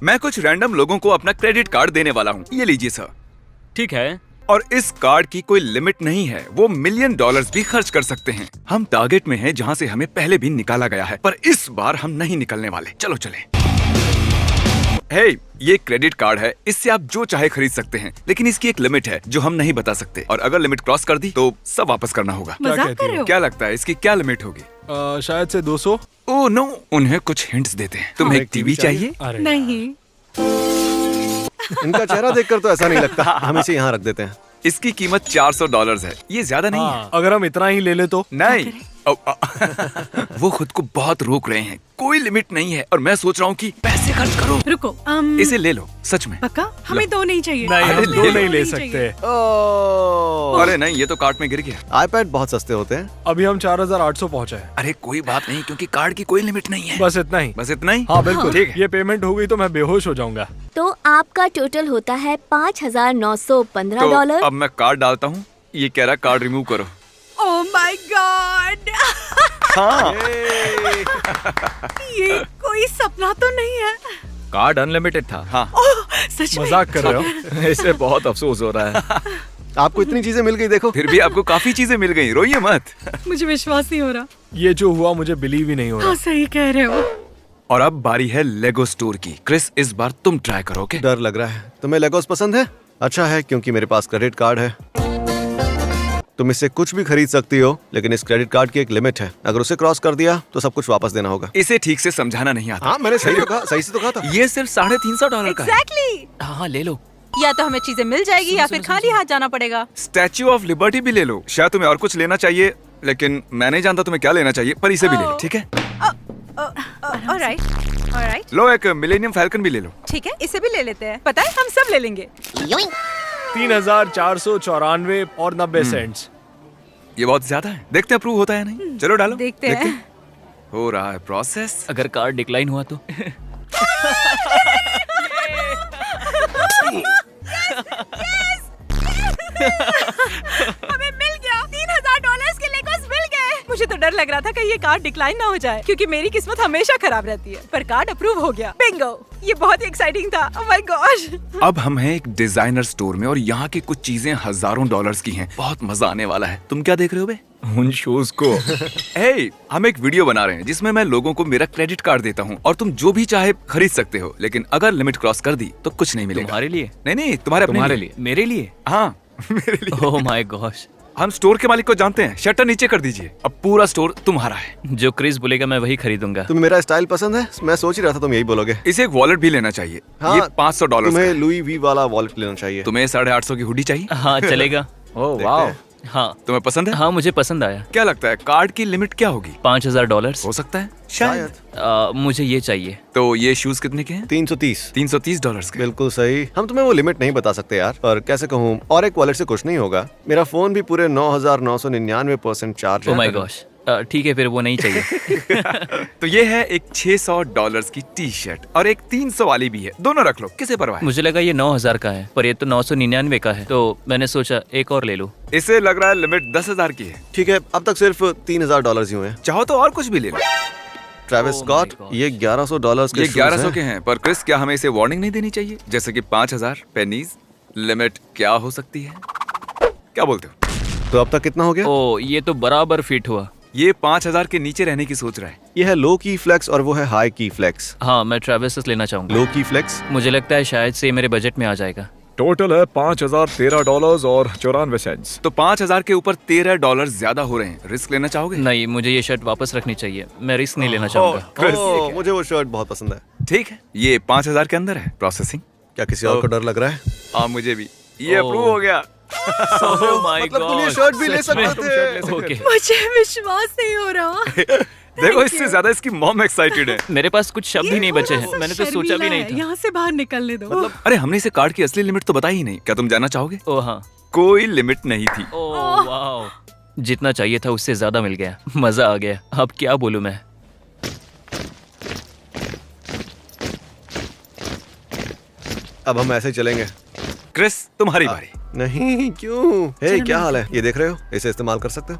मैं कुछ रैंडम लोगों को अपना क्रेडिट कार्ड देने वाला हूँ। ये लीजिए सर। ठीक है। और इस कार्ड की कोई लिमिट नहीं है, वो $1,000,000 भी खर्च कर सकते हैं। हम टारगेट में हैं जहाँ से हमें पहले भी निकाला गया है, पर इस बार हम नहीं निकलने वाले। चलो चलें। हे, ये क्रेडिट कार्ड है, इससे आप जो चाहे खरीद सकते हैं, लेकिन इसकी एक लिमिट है जो हम नहीं बता सकते, और अगर लिमिट क्रॉस कर दी तो सब वापस करना होगा। मजाक कर रहे हो? क्या लगता है इसकी क्या लिमिट होगी? शायद से 200। ओह नो, उन्हें कुछ हिंट्स देते हैं। तुम्हें एक टीवी चाहिए? अरे नहीं। इनका चेहरा देखकर तो ऐसा नहीं लगता। हम इसे यहाँ रख देते हैं। इसकी कीमत $400 है। ये ज्यादा नहीं है। अगर हम इतना ही ले ले तो? नहीं। वो खुद को बहुत रोक रहे हैं। कोई लिमिट नहीं है और मैं सोच रहा हूँ कि पैसे खर्च करो। रुको, इसे ले लो, सच में। पक्का? हमें 2 नहीं चाहिए। नहीं, अरे हम ले 2 लो। नहीं ले सकते। अरे नहीं, ये तो कार्ट में गिर गया। आईपैड बहुत सस्ते होते हैं। अभी हम 4800 पहुँचे हैं। अरे कोई बात नहीं, क्योंकि कार्ड की कोई लिमिट नहीं है। बस इतना ही। बस इतना ही? हाँ बिल्कुल। ठीक है। ये पेमेंट हो गई तो मैं बेहोश हो जाऊंगा। तो आपका टोटल होता है $5,915। तो अब मैं कार्ड डालता हूँ। ये कह रहा कार्ड रिमूव करो। Oh my God. हाँ। ये कोई सपना तो नहीं है? कार्ड अनलिमिटेड था। हाँ। ओह, सच में? मजाक कर रहे हो? इससे बहुत अफसोस हो रहा है। आपको इतनी चीजें मिल गई, देखो। फिर भी आपको काफी चीजें मिल गई, रोइए मत। मुझे विश्वास नहीं हो रहा। ये जो हुआ मुझे बिलीव ही नहीं हो हाँ, रहा। सही कह रहे हो। और अब बारी है लेगो स्टोर की। क्रिस, इस बार तुम ट्राई करो। ओके? डर लग रहा है। तुम्हें लेगोस पसंद है? अच्छा है, क्योंकि मेरे पास क्रेडिट कार्ड है। तुम इससे कुछ भी खरीद सकती हो, लेकिन इस क्रेडिट कार्ड की एक लिमिट है। अगर उसे क्रॉस कर दिया तो सब कुछ वापस देना होगा। इसे ठीक से समझाना नहीं आता। हाँ, मैंने सही तो कहा, सही से तो कहा था। ये सिर्फ $350 का है। एग्जैक्टली। हाँ ले लो। या तो हमें चीजें मिल जाएगी या फिर खाली हाथ जाना पड़ेगा। स्टैच्यू ऑफ लिबर्टी भी ले लो। शायद तुम्हें और कुछ लेना चाहिए, लेकिन मैं नहीं जानता तुम्हें क्या लेना चाहिए, पर इसे भी ले लो, ठीक है? Alright, alright. लो, एक मिलेनियम फैल्कन भी ले लो। ठीक है, इसे भी ले लेते हैं। पता है, हम सब ले लेंगे। 3494 और 90 सेंट्स। ये बहुत ज्यादा है। देखते हैं अप्रूव होता है नहीं। चलो डालो। देखते हैं। हो रहा है प्रोसेस। अगर कार्ड डिक्लाइन हुआ तो? हमें मिल गया। $3000 के लेगोस मिल गए। मुझे तो डर लग रहा था कि ये कार्ड डिक्लाइन ना हो जाए, क्योंकि मेरी किस्मत हमेशा खराब रहती है। पर कार्ड अप्रूव हो गया। बिंगो। ये बहुत ही एक्साइटिंग था। Oh my gosh. अब हम हैं एक डिजाइनर स्टोर में और यहाँ की कुछ चीजें हजारों डॉलर्स की हैं। बहुत मजा आने वाला है। तुम क्या देख रहे हो बे? उन शोज को। हे, हम एक वीडियो बना रहे हैं जिसमें मैं लोगों को मेरा क्रेडिट कार्ड देता हूँ और तुम जो भी चाहे खरीद सकते हो, लेकिन अगर लिमिट क्रॉस कर दी तो कुछ नहीं मिलेगा। तुम्हारे लिए? नहीं नहीं, तुम्हारे अपने तुम्हारे लिए? मेरे लिए? हाँ, मेरे लिए। Oh my gosh. हम स्टोर के मालिक को जानते हैं। शटर नीचे कर दीजिए। अब पूरा स्टोर तुम्हारा है। जो क्रिस बोलेगा मैं वही खरीदूंगा। तुम्हें मेरा स्टाइल पसंद है? मैं सोच ही रहा था तुम यही बोलोगे। इसे एक वॉलेट भी लेना चाहिए। हाँ, ये $500 तुम्हें का है। लुई वी वाला वॉलेट लेना चाहिए। तुम्हें 850 की हुडी चाहिए? हाँ चलेगा। ओह देखते वाह। हैं। हाँ तुम्हें पसंद है? हाँ मुझे पसंद आया। क्या लगता है कार्ड की लिमिट क्या होगी? $5000। हो सकता है शायद। मुझे ये चाहिए। तो ये शूज कितने के हैं? 330। $330 के। बिल्कुल सही। हम तुम्हें वो लिमिट नहीं बता सकते यार, पर कैसे कहूँ, और एक वॉलेट से कुछ नहीं होगा। मेरा फोन भी पूरे 9999% चार्ज ओह है। My gosh. ठीक है, फिर वो नहीं चाहिए। तो ये है एक $600 की टी शर्ट और एक 300 वाली भी है। दोनों रख लो, किसे परवाह है? मुझे लगा ये 9000 का है, पर ये तो 999 का है, तो मैंने सोचा एक और ले लूं। इसे लग रहा है लिमिट 10,000 की है। ठीक है, अब तक सिर्फ $3000 ही हुए हैं। चाहो तो और कुछ भी ले लो। Travis Oh Scott, my gosh। ये $1100 के ये शूज 1100 हैं। के हैं, पर क्रिस क्या हमें इसे वार्निंग नहीं देनी चाहिए? जैसे कि 5000 पेनीज लिमिट क्या हो सकती है? क्या बोलते हो? तो अब तक कितना हो गया? ओ ये तो बराबर फिट हुआ। ये 5000 के नीचे रहने की सोच रहा है। ये है लो की फ्लेक्स और वो है हाई की फ्लेक्स। हाँ मैं ट्रेविस लेना चाहूंगा। लो की फ्लेक्स मुझे लगता है शायद से मेरे बजट में आ जाएगा। टोटल है $5013 और 94 सेंट्स। तो 5000 के ऊपर $13 ज्यादा हो रहे हैं। रिस्क लेना चाहोगे? नहीं, मुझे ये शर्ट वापस रखनी चाहिए। मैं रिस्क नहीं लेना चाहूंगा। क्रिस, ओह, मुझे वो शर्ट बहुत पसंद है। ठीक है, ये 5000 के अंदर है। प्रोसेसिंग। क्या किसी और को डर लग रहा है? हाँ मुझे भी। ये ओह। अप्रूव हो गया। Oh my मतलब तुम ये God। शर्ट भी ले सच में? सकते थे। ओके। मुझे विश्वास नहीं हो रहा। देखो, इससे ज्यादा इसकी मॉम एक्साइटेड है। मेरे पास कुछ शब्द ही नहीं बचे हैं। थोड़ा सा मैंने तो सोचा भी शर्मीला नहीं है। था। यहाँ से बाहर निकलने दो। मतलब अरे, हमने इसे कार्ड की असली लिमिट तो बताई ही नहीं। क्या तुम जानना चाहोगे? ओ हाँ। कोई लिमिट नहीं थी। Oh wow. जितना चाहिए था उससे ज्यादा मिल गया। मजा आ गया। अब क्या बोलूं मैं। अब हम ऐसे ही चलेंगे। क्रिस, तुम्हारी बारी। नहीं, क्यों? हे, क्या हाल है? ये देख रहे हो? इसे इस्तेमाल कर सकते हो।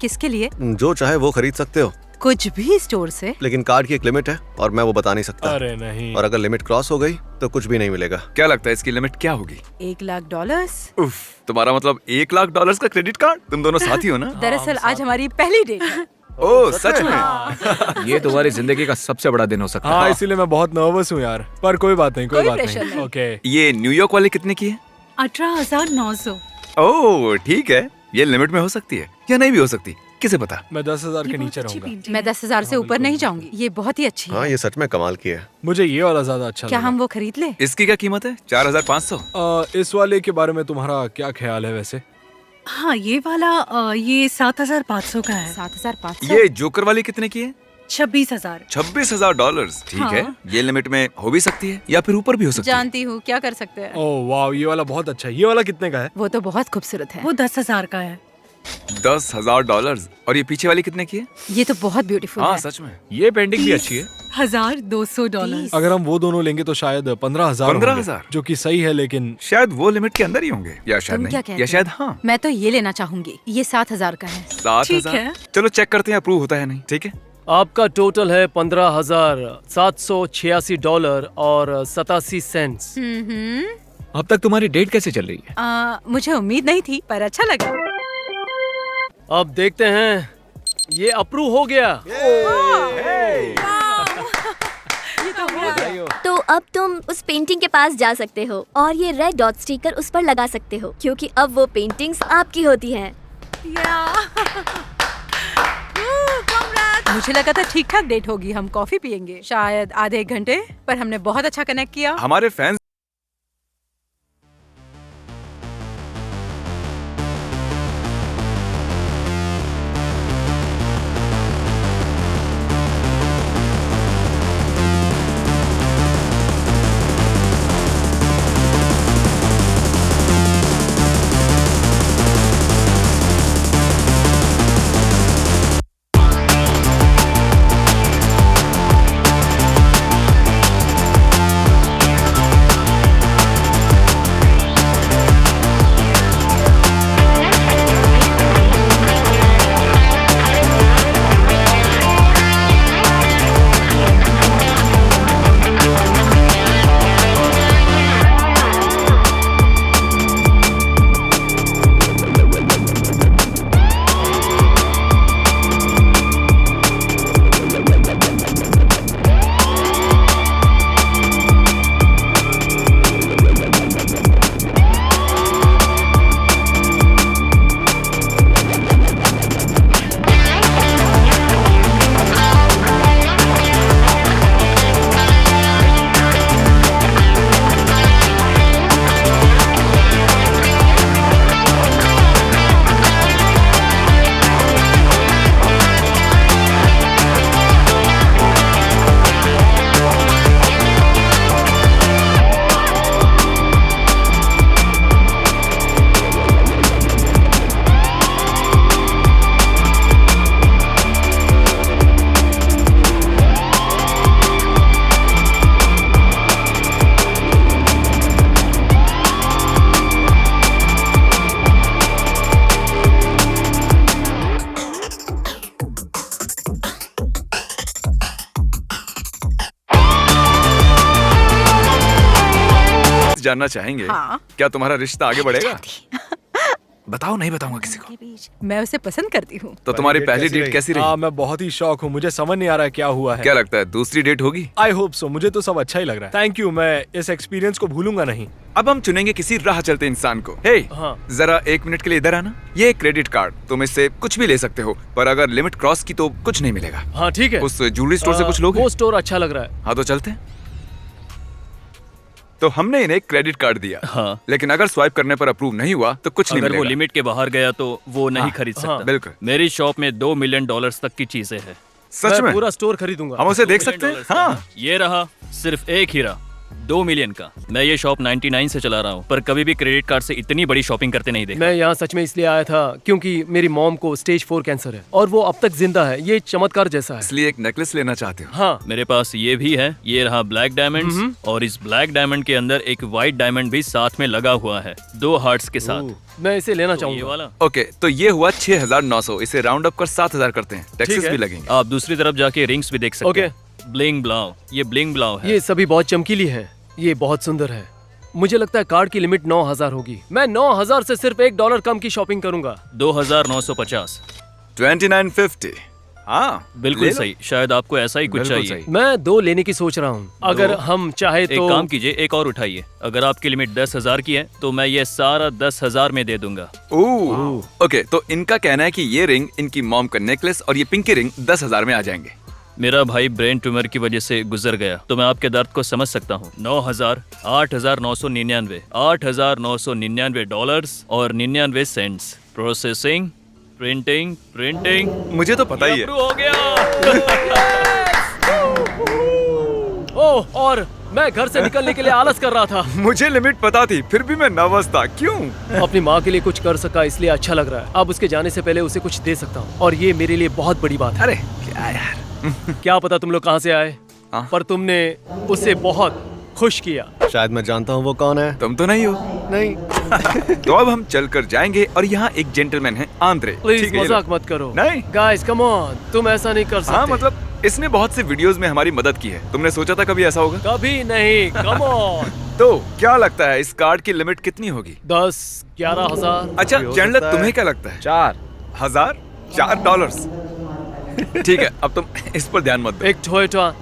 किसके लिए? जो चाहे वो खरीद सकते हो। कुछ भी स्टोर से? लेकिन कार्ड की एक लिमिट है और मैं वो बता नहीं सकता। अरे नहीं। और अगर लिमिट क्रॉस हो गई तो कुछ भी नहीं मिलेगा। क्या लगता है इसकी लिमिट क्या होगी? $1,00,000। उफ, तुम्हारा मतलब $1,00,000 का क्रेडिट कार्ड? तुम दोनों साथी हो ना? दरअसल आज हमारी पहली डेट है। ओह सच में? ये तुम्हारी जिंदगी का सबसे बड़ा दिन हो सकता है। हाँ, इसीलिए मैं बहुत नर्वस हूँ यार, पर कोई बात नहीं, कोई कोई बात प्रेशर नहीं। नहीं। ओके। ये न्यूयॉर्क वाले कितने की है? 18,900। ओह ठीक है, ये लिमिट में हो सकती है या नहीं भी हो सकती, किसे पता। मैं 10,000 के ये बहुत नीचे अच्छी रहूंगा। पेंटिंग मैं है। 10,000 से ऊपर नहीं जाऊंगी। ये बहुत ही अच्छी हाँ, है। ये सच में कमाल की है। मुझे ये वाला ज्यादा अच्छा क्या लगा। हम वो खरीद ले? इसकी क्या कीमत है? 4,500। इस वाले के बारे में तुम्हारा क्या ख्याल है वैसे? हाँ ये वाला ये 7,500 का है। 7,500। ये जोकर वाली कितने की है? 26,000। $26,000। ठीक हाँ। है, ये लिमिट में हो भी सकती है या फिर ऊपर भी हो सकती है। जानती हूँ, क्या कर सकते हैं। ओह वाह, ये वाला बहुत अच्छा है। ये वाला कितने का है? वो तो बहुत खूबसूरत है। वो 10,000 का है। $10,000। और ये पीछे वाली कितने की है? ये तो बहुत ब्यूटीफुल हाँ है। सच में। ये पेंटिंग भी अच्छी है। $1,200। अगर हम वो दोनों लेंगे तो शायद 15,000 15,000? जो कि सही है, लेकिन शायद वो लिमिट के अंदर ही होंगे या शायद तुम क्या नहीं, कहते या हो? शायद हाँ। मैं तो ये लेना चाहूंगी। ये 7,000 का है। 7,000। है। चलो चेक करते हैं अप्रूव होता है नहीं। ठीक है, आपका टोटल है $15,786 और 87 सेंट्स। अब तक तुम्हारी डेट कैसे चल रही है? मुझे उम्मीद नहीं थी, पर अच्छा लगा। अब देखते हैं, ये अप्रूव हो गया। तो अब तुम उस पेंटिंग के पास जा सकते हो और ये रेड डॉट स्टिकर उस पर लगा सकते हो, क्योंकि अब वो पेंटिंग्स आपकी होती हैं। मुझे लगा था ठीक ठाक डेट होगी, हम कॉफी पियेंगे शायद आधे एक घंटे, पर हमने बहुत अच्छा कनेक्ट किया। हमारे फैंस जानना चाहेंगे हाँ। क्या तुम्हारा रिश्ता आगे बढ़ेगा? बताओ, नहीं बताऊंगा किसी को। मैं उसे पसंद करती हूँ। तो तुम्हारी पहली डेट कैसी रही? हाँ, मैं बहुत ही शौक हूँ, मुझे समझ नहीं आ रहा है क्या हुआ है। क्या लगता है दूसरी डेट होगी? आई होप सो, मुझे तो सब अच्छा ही लग रहा है। थैंक यू, मैं इस एक्सपीरियंस को भूलूंगा नहीं। अब हम चुनेंगे किसी राह चलते इंसान को। हे, हाँ। जरा 1 मिनट के लिए इधर आना। ये एक क्रेडिट कार्ड, तुम इससे कुछ भी ले सकते हो, पर अगर लिमिट क्रॉस की तो कुछ नहीं मिलेगा। हाँ ठीक है। उस ज्वेलरी स्टोर से कुछ लोगे? वो स्टोर अच्छा लग रहा है। हाँ तो चलते हैं। तो हमने इन्हें क्रेडिट कार्ड दिया, हाँ। लेकिन अगर स्वाइप करने पर अप्रूव नहीं हुआ तो कुछ नहीं अगर वो मिलेगा। लिमिट के बाहर गया तो वो नहीं हाँ, खरीद सकता। बिल्कुल। मेरी शॉप में $2 मिलियन तक की चीजें हैं। सच मैं में? पूरा स्टोर खरीदूंगा। हम उसे देख $2 सकते हैं? मिलियन का हाँ। है। ये रहा सिर्फ एक हीरा, 2 मिलियन का। मैं ये शॉप 99 से चला रहा हूँ, पर कभी भी क्रेडिट कार्ड से इतनी बड़ी शॉपिंग करते नहीं देखा। मैं यहाँ सच में इसलिए आया था क्योंकि मेरी मॉम को स्टेज 4 कैंसर है और वो अब तक जिंदा है। ये चमत्कार जैसा है। इसलिए एक नेकलेस लेना चाहते हो? हाँ, मेरे पास ये भी है, ये रहा ब्लैक डायमंड्स, और इस ब्लैक डायमंड के अंदर एक व्हाइट डायमंड भी साथ में लगा हुआ है, 2 हार्ट्स के साथ। मैं इसे लेना तो ये चाहूंगा। वाला। ओके, तो ये हुआ 6,900। इसे राउंड अप कर 7,000 करते हैं। टैक्सेस है। भी लगेंगे। आप दूसरी तरफ जाके रिंग्स भी देख सकते ओके। हैं। ब्लिंग ब्लाव, ये ब्लिंग ब्लाव है। ये सभी बहुत चमकीली है, ये बहुत सुंदर है। मुझे लगता है कार्ड की लिमिट 9,000 होगी। मैं 9,000 से सिर्फ $1 कम की शॉपिंग करूंगा। 2,950। 2950। हाँ, बिल्कुल ले लो। सही। शायद आपको ऐसा ही कुछ बिल्कुल चाहिए। सही। मैं 2 लेने की सोच रहा हूँ। अगर हम चाहे एक तो काम कीजिए, एक और उठाइए। अगर आपकी लिमिट 10,000 की है तो मैं ये सारा 10,000 में दे दूंगा। ओह, ओके, तो इनका कहना है कि ये रिंग, इनकी मॉम का नेकलेस और ये पिंकी रिंग 10,000 में आ जाएंगे। मेरा भाई ब्रेन ट्यूमर की वजह से गुजर गया, तो मैं आपके दर्द को समझ सकता हूँ। 9,000, 8,999, $8,999 और 99 सेंट्स। Processing, printing, printing. मुझे तो पता ही है। हो गया। ओह, और मैं घर से निकलने के लिए आलस कर रहा था। मुझे लिमिट पता थी, फिर भी मैं नर्वस था। क्यों? अपनी माँ के लिए कुछ कर सका इसलिए अच्छा लग रहा है। अब उसके जाने से पहले उसे कुछ दे सकता हूँ और ये मेरे लिए बहुत बड़ी बात है। अरे क्या यार। क्या पता तुम लोग कहाँ से आए, हाँ? पर तुमने उसे बहुत खुश किया। शायद मैं जानता हूँ वो कौन है। तुम तो नहीं हो। नहीं। तो अब हम चल कर जाएंगे और यहाँ एक जेंटलमैन है, आंद्रे। प्लीज ठीक है, ये मजाक लो। मत करो। नहीं। गाइस कम ऑन, तुम ऐसा नहीं कर सकते। हाँ, मतलब इसने बहुत से वीडियोस में हमारी मदद की है। तुमने सोचा था कभी ऐसा होगा? कभी नहीं। Come on. तो क्या लगता है इस कार्ड की लिमिट कितनी होगी? 10-11,000। अच्छा हो चैंडलर, सकता है। तुम्हें क्या लगता है? 4,000। $4। ठीक है, अब तुम इस पर ध्यान मत दो। एक टोयोटा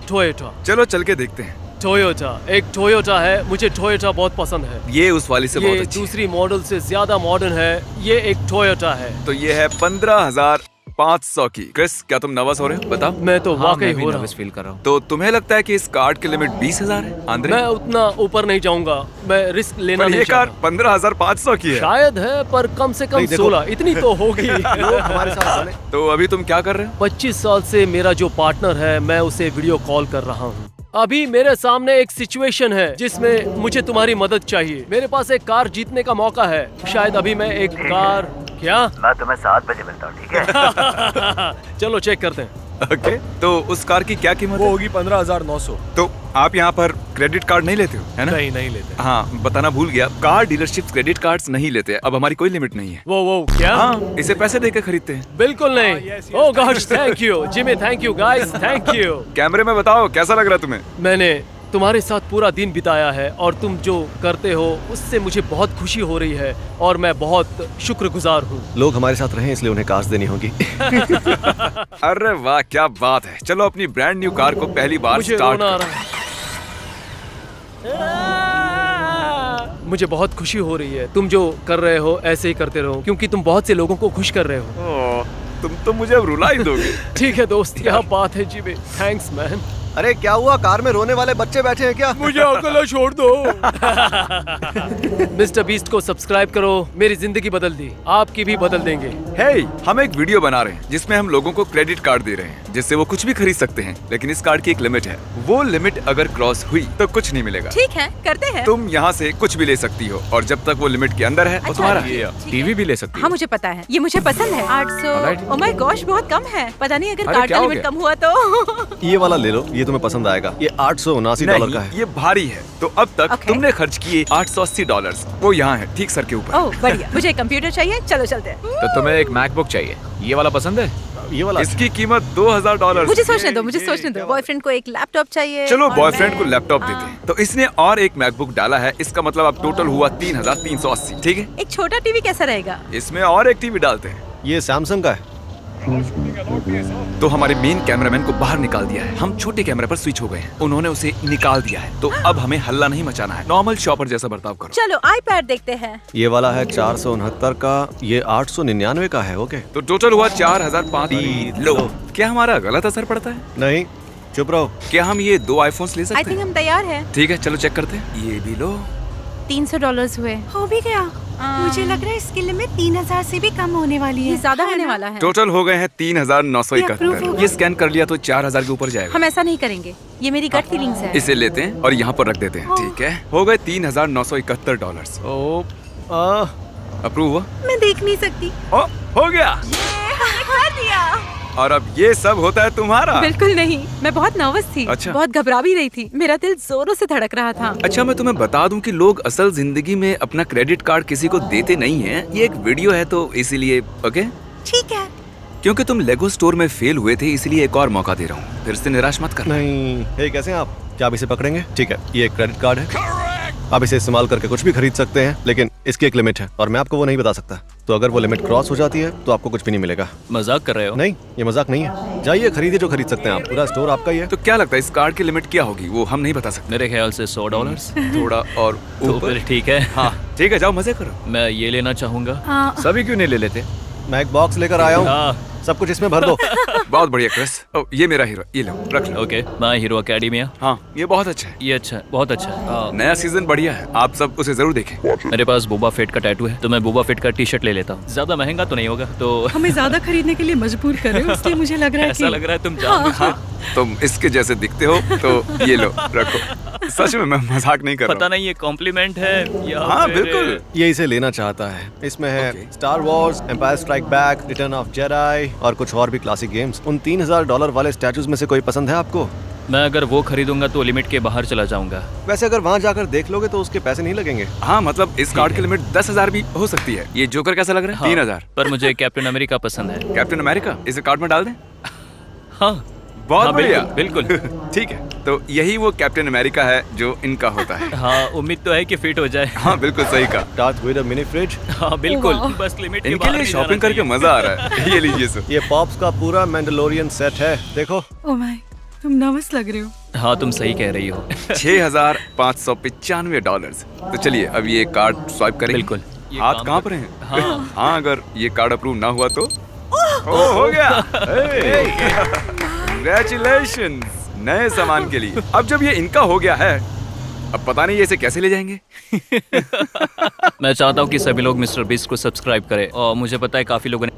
चलो चल के देखते हैं। एक टोयोटा है। मुझे टोयोटा बहुत पसंद है। ये उस वाली से बहुत ये अच्छी है। दूसरी मॉडल से ज्यादा मॉडर्न है। ये एक टोयोटा है। तो ये है 15,500 की। क्रिस, क्या तुम नर्वस हो रहे हो? बताओ। मैं तो वाकई हो रहा हूँ। फील कर रहा हूँ। तो तुम्हें लगता है कि इस कार्ड की लिमिट 20,000 है? आंद्रे, मैं उतना ऊपर नहीं जाऊंगा। मैं रिस्क लेना पर नहीं ये कार चाहता। 15,500 की है। शायद है, पर कम से कम नहीं, देखो। 16 इतनी तो होगी। लोग हमारे साथ चले। तो अभी तुम क्या कर रहे हो? 25 साल से मेरा जो पार्टनर है, मैं उसे वीडियो कॉल कर रहा हूँ। अभी मेरे सामने एक सिचुएशन है जिसमें मुझे तुम्हारी मदद चाहिए। मेरे पास एक कार जीतने का मौका है। शायद अभी मैं एक कार क्या मैं तुम्हें 7 बजे मिलता हूँ, ठीक है? चलो चेक करते हैं। ओके, तो उस कार की क्या कीमत वो है? होगी 15,900। तो आप यहाँ पर क्रेडिट कार्ड नहीं लेते हो, है ना? नहीं लेते। हाँ, बताना भूल गया। कार डीलरशिप क्रेडिट कार्ड्स नहीं लेते। अब हमारी कोई लिमिट नहीं है। वो क्या? हाँ, इसे पैसे देकर खरीदते हैं। बिल्कुल नहीं। yes, oh gosh, thank you Jimmy, thank you guys, thank you. कैमरे में बताओ कैसा लग रहा है तुम्हें? मैंने तुम्हारे साथ पूरा दिन बिताया है और तुम जो करते हो उससे मुझे बहुत खुशी हो रही है और मैं बहुत शुक्रगुजार हूँ। लोग हमारे साथ रहे इसलिए उन्हें काश देनी होगी। अरे वाह, क्या बात है। चलो अपनी ब्रांड न्यू कार को पहली बार मुझे स्टार्ट रोना आ करो। रहा है। मुझे बहुत खुशी हो रही है। तुम जो कर रहे हो ऐसे ही करते रहो, क्योंकि तुम बहुत से लोगों को खुश कर रहे हो। ओह, तुम तो मुझे अब रुला ही दोगे। ठीक है दोस्त, क्या बात है जिमी, थैंक्स मैन। अरे क्या हुआ, कार में रोने वाले बच्चे बैठे हैं क्या? मुझे अकेला छोड़ दो। मिस्टर बीस्ट को सब्सक्राइब करो, मेरी जिंदगी बदल दी, आपकी भी बदल देंगे। हे, हम एक वीडियो बना रहे हैं जिसमें हम लोगों को क्रेडिट कार्ड दे रहे हैं जिससे वो कुछ भी खरीद सकते हैं, लेकिन इस कार्ड की एक लिमिट है। वो लिमिट अगर क्रॉस हुई तो कुछ नहीं मिलेगा। ठीक है, करते हैं। तुम यहाँ से कुछ भी ले सकती हो और जब तक वो लिमिट के अंदर है वो तुम्हारा है। टीवी भी ले सकती हाँ मुझे पता है, ये मुझे पसंद है। 800। ओह माय गॉश, बहुत कम है। पता नहीं अगर अरे, कार्ड क्या का हो लिमिट गया? कम हुआ तो। ये वाला ले लो, ये तुम्हें पसंद आएगा। ये $879 का नहीं, है। ये भारी है। तो अब तक Okay. तुमने खर्च किए $880। वो यहाँ है, ठीक सर के ऊपर। ओह बढ़िया, मुझे कंप्यूटर चाहिए। चलो चलते हैं। तो तुम्हें एक मैकबुक चाहिए, ये वाला पसंद है? ये वाला इसकी कीमत $2,000। मुझे सोचने दो, मुझे सोचने दो। बॉयफ्रेंड को एक लैपटॉप चाहिए। चलो और बॉयफ्रेंड को मैं- लैपटॉप देते हैं। तो इसने और एक मैकबुक डाला है, इसका मतलब अब टोटल हुआ 3,380। ठीक है, एक छोटा टीवी कैसा रहेगा? इसमें और एक टीवी डालते हैं। ये सैमसंग का है। तो हमारे मेन कैमरामैन को बाहर निकाल दिया है। हम छोटे कैमरे पर स्विच हो गए हैं, उन्होंने उसे निकाल दिया है। तो अब हमें हल्ला नहीं मचाना है, नॉर्मल शॉपर जैसा बर्ताव करो। चलो आईपैड देखते हैं। ये वाला है 469 का, ये 899 का है। ओके तो टोटल हुआ 4,500। लो, क्या हमारा गलत असर पड़ता है? नहीं, चुप रहो। क्या हम ये 2 आईफोन्स ले आई सकते थिंक हैं? हम तैयार हैं। ठीक है, चलो चेक करते हैं। ये भी लो $300 हुए। हो भी गया। मुझे लग रहा है इसकी लिमिट 3000 से भी कम होने वाली है। ये ज्यादा है होने ना? वाला है। टोटल हो गए हैं ये approve 3971। होगा। ये स्कैन कर लिया तो 4000 के ऊपर जाएगा। हम ऐसा नहीं करेंगे, ये मेरी गट फीलिंग्स है। इसे लेते हैं और यहाँ पर रख देते हैं। ठीक है, हो गए $3971। ओ अप्रूव हुआ? मैं देख नहीं सकती। ओ, हो गया। कर दिया। और अब ये सब होता है तुम्हारा। बिल्कुल नहीं, मैं बहुत नर्वस थी। अच्छा। बहुत घबरा भी रही थी, मेरा दिल जोरों से धड़क रहा था। अच्छा, मैं तुम्हें बता दूं कि लोग असल जिंदगी में अपना क्रेडिट कार्ड किसी को देते नहीं हैं। ये एक वीडियो है तो इसीलिए। ओके, ठीक है। क्योंकि तुम लेगो स्टोर में फेल हुए थे इसलिए एक और मौका दे रहा हूँ। फिर से निराश मत करना। नहीं, हे कैसे हैं आप? क्या आप इसे पकड़ेंगे? ठीक है, ये एक क्रेडिट कार्ड है। आप इसे इस्तेमाल करके कुछ भी खरीद सकते हैं, लेकिन इसकी एक लिमिट है और मैं आपको वो नहीं बता सकता। तो अगर वो लिमिट क्रॉस हो जाती है तो आपको कुछ भी नहीं मिलेगा। मजाक कर रहे हो? नहीं, ये मजाक नहीं है। जाइए खरीदिए जो खरीद सकते हैं आप, पूरा स्टोर आपका ही है। तो क्या लगता है इस कार्ड की लिमिट क्या होगी? वो हम नहीं बता सकते। मेरे ख्याल से $100। थोड़ा और तो ऊपर। फिर ठीक है। हाँ ठीक है, जाओ मजे करो। मैं ये लेना चाहूंगा। सभी क्यों नहीं ले लेते? मैं एक बॉक्स लेकर आया हूँ, हाँ, सब कुछ इसमें भर दो। बहुत बढ़िया क्रिस। ओ, ये मेरा हीरो, ये लो रख लो। ओके। My hero academia. हाँ ये बहुत अच्छा है। ये अच्छा है, बहुत अच्छा है। नया सीजन बढ़िया है, आप सब उसे जरूर देखें। मेरे पास बोबा फेट का टैटू है तो मैं बोबा फेट का टी शर्ट ले लेता हूँ। ज्यादा महंगा तो नहीं होगा तो हमें ज्यादा खरीदने के लिए मजबूर कर रहे हो, इसलिए मुझे लग रहा है ऐसा कि लग रहा है तुम जान हाँ, तुम इसके जैसे दिखते हो तो ये लो रखो। सच में मैं मजाक नहीं कर रहा पता हूँ। नहीं ये कॉम्प्लीमेंट है या हाँ फिर- बिल्कुल। ये इसे लेना चाहता है। इसमें है Okay. Star Wars, Empire Strike Back, Return of Jedi और कुछ और भी क्लासिक गेम्स। उन $3000 वाले स्टैचूज में से कोई पसंद है आपको? मैं अगर वो खरीदूंगा तो लिमिट के बाहर चला जाऊंगा। वैसे अगर वहाँ जाकर देख लोगे तो उसके पैसे नहीं लगेंगे। हाँ मतलब इस कार्ड की लिमिट 10,000 भी हो सकती है। ये जोकर कैसा लग रहा है? हाँ, 3000। पर मुझे कैप्टन अमेरिका पसंद है। कैप्टन अमेरिका इसे कार्ड में डाल दें? हाँ बहुत हाँ, बढ़िया। बिल्कुल। ठीक है, तो यही वो कैप्टन अमेरिका है जो इनका होता है। हाँ, उम्मीद तो है कि फिट हो जाए। हाँ बिल्कुल सही कहा। डार्थ वेडर मिनी फ्रिज, हाँ बिल्कुल, बस लिमिट के इनके बाहर लिए नहीं शॉपिंग जाना करके चाहिए। मजा आ रहा है। ये लीजिए सर। ये पॉप्स का पूरा मैंडलोरियन सेट है, देखो। ओ माय, तुम नर्वस लग रहे हो। हाँ तुम सही कह रही हो। $6,595। तो चलिए अब ये कार्ड स्वाइप करेंगे। बिल्कुल। ये हाथ काम कांप कर- रहे हैं। हाँ। हाँ अगर ये कार्ड अप्रूव ना हुआ तो हो गया। Congratulations, नए सामान के लिए। अब जब ये इनका हो गया है, अब पता नहीं ये इसे कैसे ले जाएंगे। मैं चाहता हूँ कि सभी लोग मिस्टर बीस्ट को सब्सक्राइब करें और मुझे पता है काफी लोगों ने